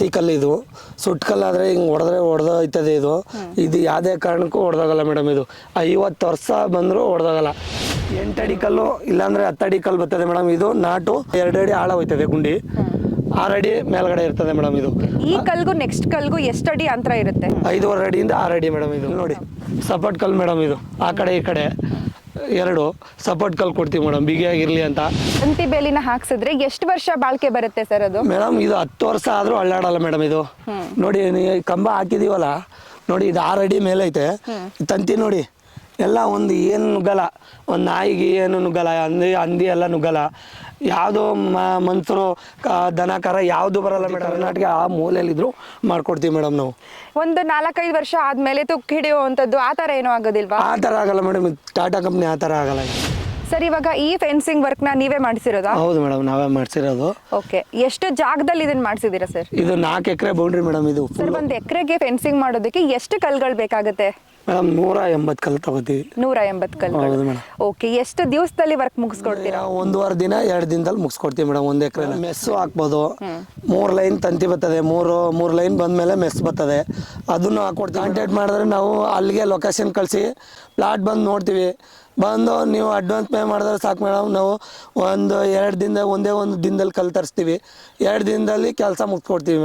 ಹಸಿ ಕಲ್ಲು ಇದು. ಸುಟ್ಟು ಕಲ್ಲಾದರೆ ಹಿಂಗೆ ಹೊಡೆದೋಯ್ತದೆ ಇದು. ಇದು ಯಾವುದೇ ಕಾರಣಕ್ಕೂ ಹೊಡೆದೋಗಲ್ಲ ಮೇಡಮ್. ಇದು 50 ವರ್ಷ ಬಂದರೂ ಹೊಡೆದೋಗಲ್ಲ. 8 ಅಡಿ ಕಲ್ಲು ಇಲ್ಲಾಂದರೆ 10 ಅಡಿ ಕಲ್ಲು ಬರ್ತದೆ ಮೇಡಮ್. ಇದು ನಾಟು 2 ಅಡಿ ಆಳ ಹೋಯ್ತದೆ ಗುಂಡಿ, 6 ಅಡಿ ಮೇಲ್ಗಡೆ ಇರ್ತದೆ ಮೇಡಮ್. ಇದು ಈ ಕಲ್ಗೂ ನೆಕ್ಸ್ಟ್ ಕಲ್ಗೂ ಎಷ್ಟು ಅಡಿ ಅಂತರ ಇರುತ್ತೆ? 5.5 ಅಡಿಯಿಂದ 6 ಅಡಿ ಮೇಡಮ್. ಇದು ನೋಡಿ ಸಪೋರ್ಟ್ ಕಲ್ಲು ಮೇಡಮ್. ಇದು ಆ ಕಡೆ ಈ ಕಡೆ 2 ಸಪೋರ್ಟ್ ಕಲ್ಲು ಕೊಡ್ತೀವಿ ಮೇಡಮ್, ಬಿಗಿಯಾಗಿರ್ಲಿ ಅಂತ. ತಂತಿ ಬೇಲಿನ ಹಾಕ್ಸಿದ್ರೆ ಎಷ್ಟು ವರ್ಷ ಬಾಳಿಕೆ ಬರುತ್ತೆ ಸರ್ ಅದು? ಮೇಡಮ್ ಇದು 10 ವರ್ಷ ಆದ್ರೂ ಅಳ್ಳಾಡಲ್ಲ ಮೇಡಮ್. ಇದು ನೋಡಿ ಕಂಬ ಹಾಕಿದೀವಲ್ಲ ನೋಡಿ, ಇದು 6 ಅಡಿ ಮೇಲೆ ಐತೆ. ತಂತಿ ನೋಡಿ ಎಲ್ಲ ಒಂದು ಏನು ನುಗ್ಗಲ್ಲ, ಒಂದು ನಾಯಿಗೆ ಏನು ನುಗ್ಗಲ್ಲ, ಹಂದಿ ಎಲ್ಲ ನುಗ್ಗಲ್ಲ. ಯಾವುದೋ ಮನ್ಸರು ದನ ಕರ ಯಾವುದು ಬರಲ್ಲ ಮೇಡಮ್. ಕರ್ನಾಟಕ ಆ ಮೂಲೆಯಲ್ಲಿದ್ರು ಮಾಡ್ಕೊಡ್ತೀವಿ ಮೇಡಮ್ ನಾವು. ಒಂದು 4-5 ವರ್ಷ ಆದ್ಮೇಲೆ ತುಕ್ಕು ಹಿಡಿಯುವಂಥದ್ದು ಆ ಥರ ಏನೂ ಆಗೋದಿಲ್ವಾ? ಆ ಥರ ಆಗಲ್ಲ ಮೇಡಮ್. ಟಾಟಾ ಕಂಪ್ನಿ ಆ ಥರ ಆಗಲ್ಲ. ಸರ್, ಇವಾಗ ಈ ಫೆನ್ಸಿಂಗ್ ವರ್ಕ್ನ ನೀವೇ ಮಾಡಿಸಿರೋದಾ? ಹೌದು ಮೇಡಮ್, ನಾವೇ ಮಾಡಿಸಿರೋದು. ಓಕೆ, ಎಷ್ಟು ಜಾಗದಲ್ಲಿ ಇದನ್ನ ಮಾಡಿಸಿದ್ದೀರಾ ಸರ್? ಇದು 4 ಎಕರೆ ಬೌಂಡ್ರಿ ಮೇಡಮ್. ಇದು ಸರ್, 1 ಎಕರೆಗೆ ಫೆನ್ಸಿಂಗ್ ಮಾಡೋದಕ್ಕೆ ಎಷ್ಟು ಕಲ್ಗಳು ಬೇಕಾಗುತ್ತೆ ಮೇಡಮ್? 180 ಕಲ್ಲು ತಗೋತೀವಿ. 180 ಕಲ್ಲು. ಹೌದು ಮೇಡಮ್. ಓಕೆ, ಎಷ್ಟು ದಿವಸದಲ್ಲಿ ವರ್ಕ್ ಮುಗಿಸ್ಕೊಡ್ತೀರಾ? 1.5 ದಿನ 2 ದಿನದಲ್ಲಿ ಮುಗಿಸ್ಕೊಡ್ತೀವಿ ಮೇಡಮ್. 1 ಎಕರೆ ಮೆಸ್ಸು ಹಾಕ್ಬೋದು. 3 ಲೈನ್ ತಂತಿ ಬರ್ತದೆ, 3 ಲೈನ್ ಬಂದಮೇಲೆ ಮೆಸ್ ಬರ್ತದೆ, ಅದನ್ನು ಹಾಕೊಡ್ತೀವಿ. ಕಾಂಟ್ಯಾಕ್ಟ್ ಮಾಡಿದ್ರೆ ನಾವು ಅಲ್ಲಿಗೆ ಲೊಕೇಶನ್ ಕಳಿಸಿ ಪ್ಲಾಟ್ ಬಂದು ನೋಡ್ತೀವಿ. ಬಂದು ನೀವು ಅಡ್ವಾನ್ಸ್ ಪೇ ಮಾಡಿದ್ರೆ ಸಾಕು ಮೇಡಮ್. ನಾವು 1-2 ದಿನದ ಒಂದೇ 1 ದಿನದಲ್ಲಿ ಕಲ್ಲು ತರಿಸ್ತೀವಿ. 2 ದಿನದಲ್ಲಿ ಕೆಲಸ ಮುಗಿಸ್ಕೊಡ್ತೀವಿ.